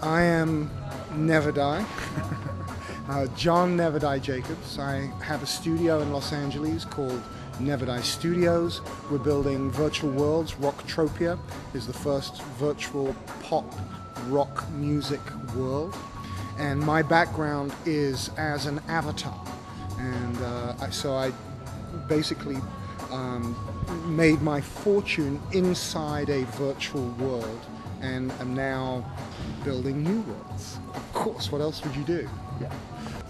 I am Neverdie, John Neverdie Jacobs. I have a studio in Los Angeles called Neverdie Studios. We're building virtual worlds. Rocktropia is the first virtual pop rock music world. And my background is as an avatar. And so I basically made my fortune inside a virtual world and am now building new worlds. Of course, what else would you do? Yeah.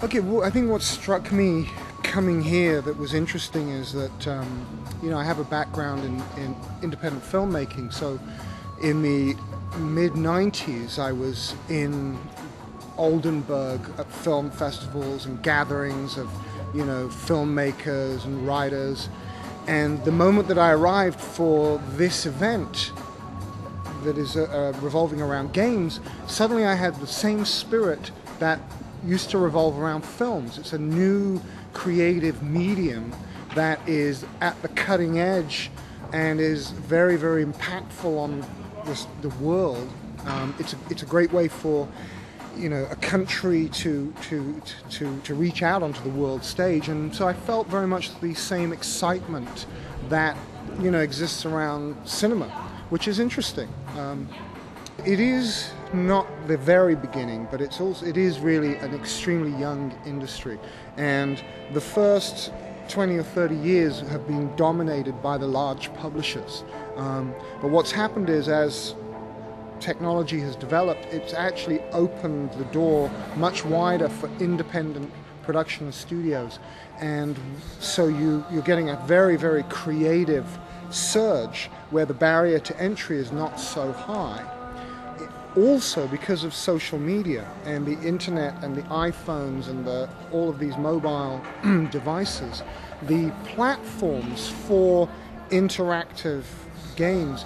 Okay, well, I think what struck me coming here that was interesting is that, I have a background in independent filmmaking. So in the mid-90s, I was in Oldenburg at film festivals and gatherings of, filmmakers and writers. And the moment that I arrived for this event that is revolving around games, suddenly I had the same spirit that used to revolve around films. It's a new creative medium that is at the cutting edge and is very, very impactful on the world. It's a great way for a country to reach out onto the world stage, and so I felt very much the same excitement that exists around cinema, which is interesting. It is not the very beginning, but it is really an extremely young industry, and the first 20 or 30 years have been dominated by the large publishers. But what's happened is, as technology has developed, it's actually opened the door much wider for independent production studios, and so you're getting a very, very creative surge where the barrier to entry is not so high. Also, because of social media and the internet and the iPhones and all of these mobile devices, the platforms for interactive games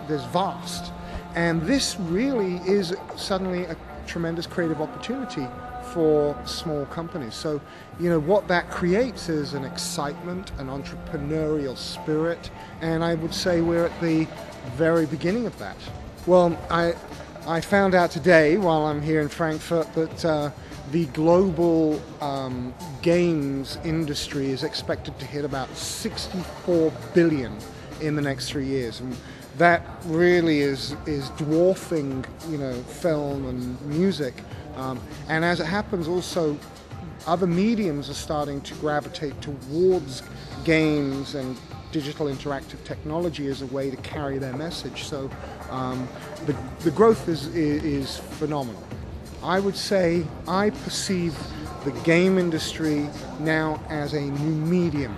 there's vast. And this really is suddenly a tremendous creative opportunity for small companies. So, what that creates is an excitement, an entrepreneurial spirit, and I would say we're at the very beginning of that. Well, I found out today, while I'm here in Frankfurt, that the global games industry is expected to hit about 64 billion in the next 3 years. And that really is dwarfing, film and music. And as it happens, also other mediums are starting to gravitate towards games and digital interactive technology as a way to carry their message. So the growth is phenomenal. I would say I perceive the game industry now as a new medium,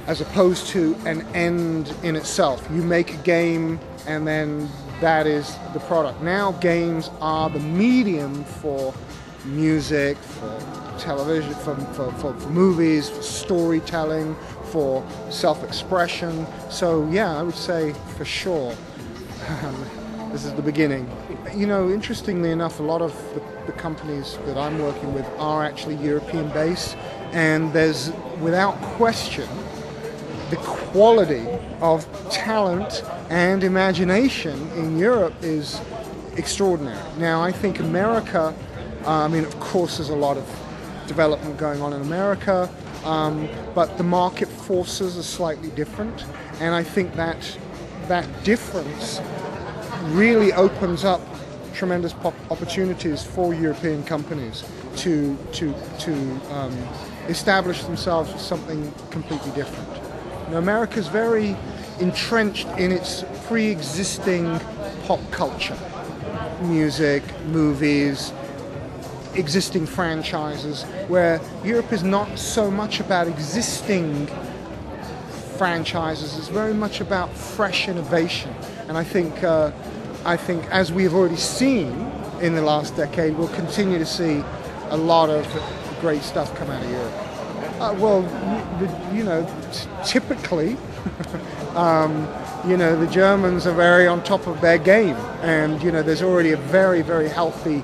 as opposed to an end in itself. You make a game and then that is the product. Now games are the medium for music, for television, for movies, for storytelling, for self-expression. So yeah, I would say for sure this is the beginning. Interestingly enough, a lot of the companies that I'm working with are actually European based, and there's, without question, the quality of talent and imagination in Europe is extraordinary. Now, I think America, of course there's a lot of development going on in America, but the market forces are slightly different, and I think that difference really opens up tremendous opportunities for European companies to establish themselves as something completely different. America's very entrenched in its pre-existing pop culture, music, movies, existing franchises, where Europe is not so much about existing franchises, it's very much about fresh innovation. And I think as we have already seen in the last decade, we'll continue to see a lot of great stuff come out of Europe. Typically, the Germans are very on top of their game, and there's already a very, very healthy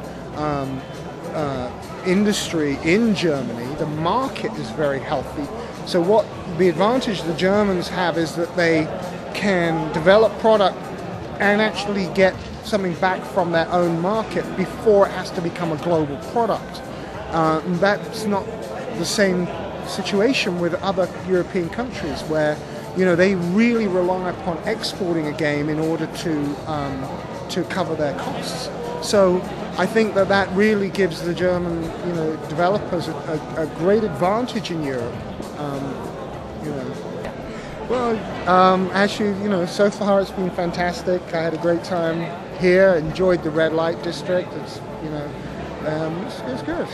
industry in Germany. The market is very healthy. So what the advantage the Germans have is that they can develop product and actually get something back from their own market before it has to become a global product. That's not the same situation with other European countries where, you know, they really rely upon exporting a game in order to cover their costs. So I think that really gives the German, you know, developers a great advantage in Europe. You know, well, actually, you know, so far it's been fantastic. I had a great time here. Enjoyed the red light district. It's, you know, it's good.